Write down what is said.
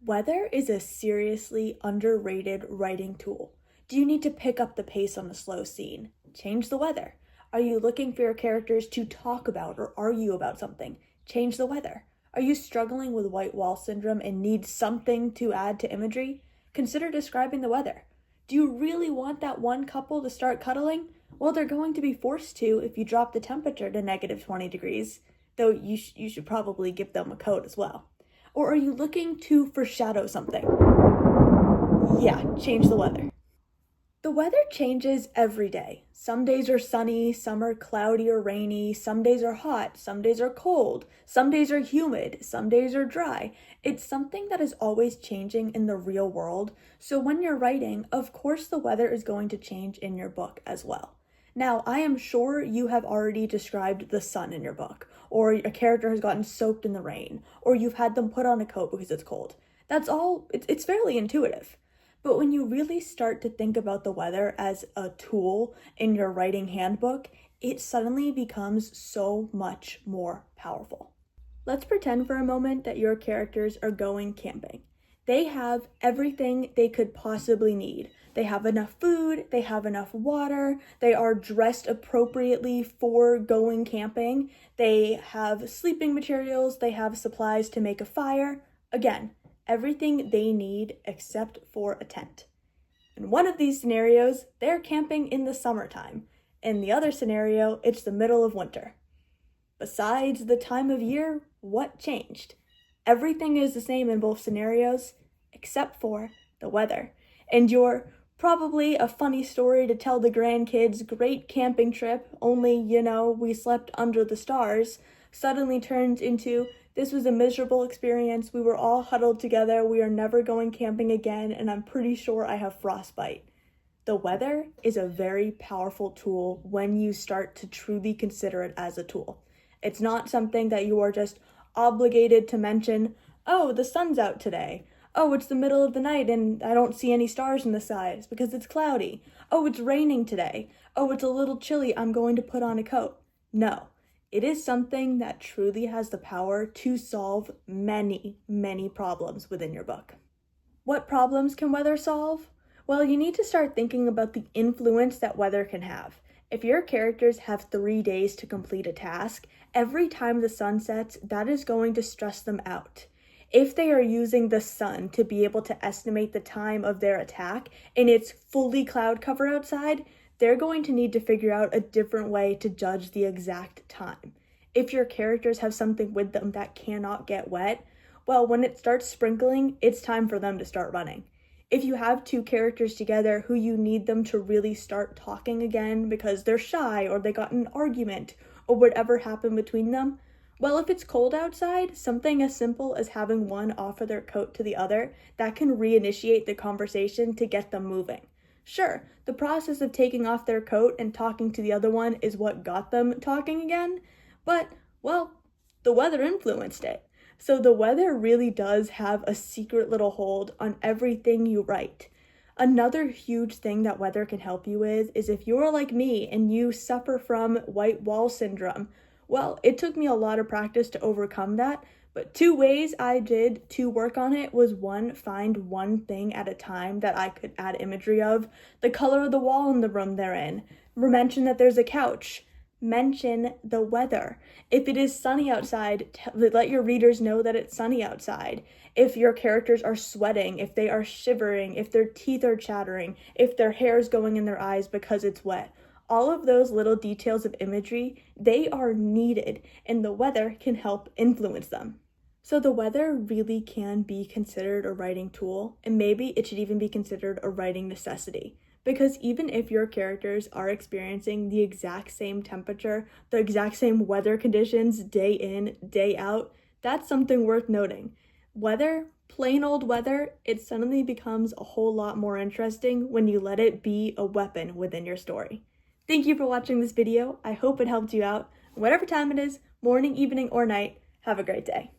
Weather is a seriously underrated writing tool. Do you need to pick up the pace on a slow scene? Change the weather. Are you looking for your characters to talk about or argue about something? Change the weather. Are you struggling with white wall syndrome and need something to add to imagery? Consider describing the weather. Do you really want that one couple to start cuddling? Well, they're going to be forced to if you drop the temperature to negative 20 degrees, though you should probably give them a coat as well. Or are you looking to foreshadow something? Yeah, change the weather. The weather changes every day. Some days are sunny, some are cloudy or rainy, some days are hot, some days are cold, some days are humid, some days are dry. It's something that is always changing in the real world. So when you're writing, of course the weather is going to change in your book as well. Now, I am sure you have already described the sun in your book, or a character has gotten soaked in the rain, or you've had them put on a coat because it's cold. That's all, it's fairly intuitive. But when you really start to think about the weather as a tool in your writing handbook, it suddenly becomes so much more powerful. Let's pretend for a moment that your characters are going camping. They have everything they could possibly need. They have enough food, they have enough water, they are dressed appropriately for going camping, they have sleeping materials, they have supplies to make a fire. Again, everything they need except for a tent. In one of these scenarios, they're camping in the summertime. In the other scenario, it's the middle of winter. Besides the time of year, what changed? Everything is the same in both scenarios, except for the weather. And your probably a funny story to tell the grandkids, great camping trip, only, we slept under the stars, suddenly turns into, this was a miserable experience, we were all huddled together, we are never going camping again, and I'm pretty sure I have frostbite. The weather is a very powerful tool when you start to truly consider it as a tool. It's not something that you are just obligated to mention, oh, the sun's out today. Oh, it's the middle of the night and I don't see any stars in the skies because it's cloudy. Oh, it's raining today. Oh, it's a little chilly, I'm going to put on a coat. No, it is something that truly has the power to solve many, many problems within your book. What problems can weather solve? Well, you need to start thinking about the influence that weather can have. If your characters have 3 days to complete a task, every time the sun sets, that is going to stress them out. If they are using the sun to be able to estimate the time of their attack and it's fully cloud cover outside, they're going to need to figure out a different way to judge the exact time. If your characters have something with them that cannot get wet, well, when it starts sprinkling, it's time for them to start running. If you have two characters together who you need them to really start talking again because they're shy or they got in an argument or whatever happened between them, well, if it's cold outside, something as simple as having one offer their coat to the other, that can reinitiate the conversation to get them moving. Sure, the process of taking off their coat and talking to the other one is what got them talking again, but, well, the weather influenced it. So the weather really does have a secret little hold on everything you write. Another huge thing that weather can help you with is if you're like me and you suffer from white wall syndrome. Well, it took me a lot of practice to overcome that, but 2 ways I did to work on it was 1, find one thing at a time that I could add imagery of, the color of the wall in the room they're in, mention that there's a couch, mention the weather. If it is sunny outside, let your readers know that it's sunny outside. If your characters are sweating, if they are shivering, if their teeth are chattering, if their hair is going in their eyes because it's wet. All of those little details of imagery, they are needed, and the weather can help influence them. So the weather really can be considered a writing tool, and maybe it should even be considered a writing necessity. Because even if your characters are experiencing the exact same temperature, the exact same weather conditions day in, day out, that's something worth noting. Weather, plain old weather, it suddenly becomes a whole lot more interesting when you let it be a weapon within your story. Thank you for watching this video. I hope it helped you out. Whatever time it is, morning, evening, or night, have a great day.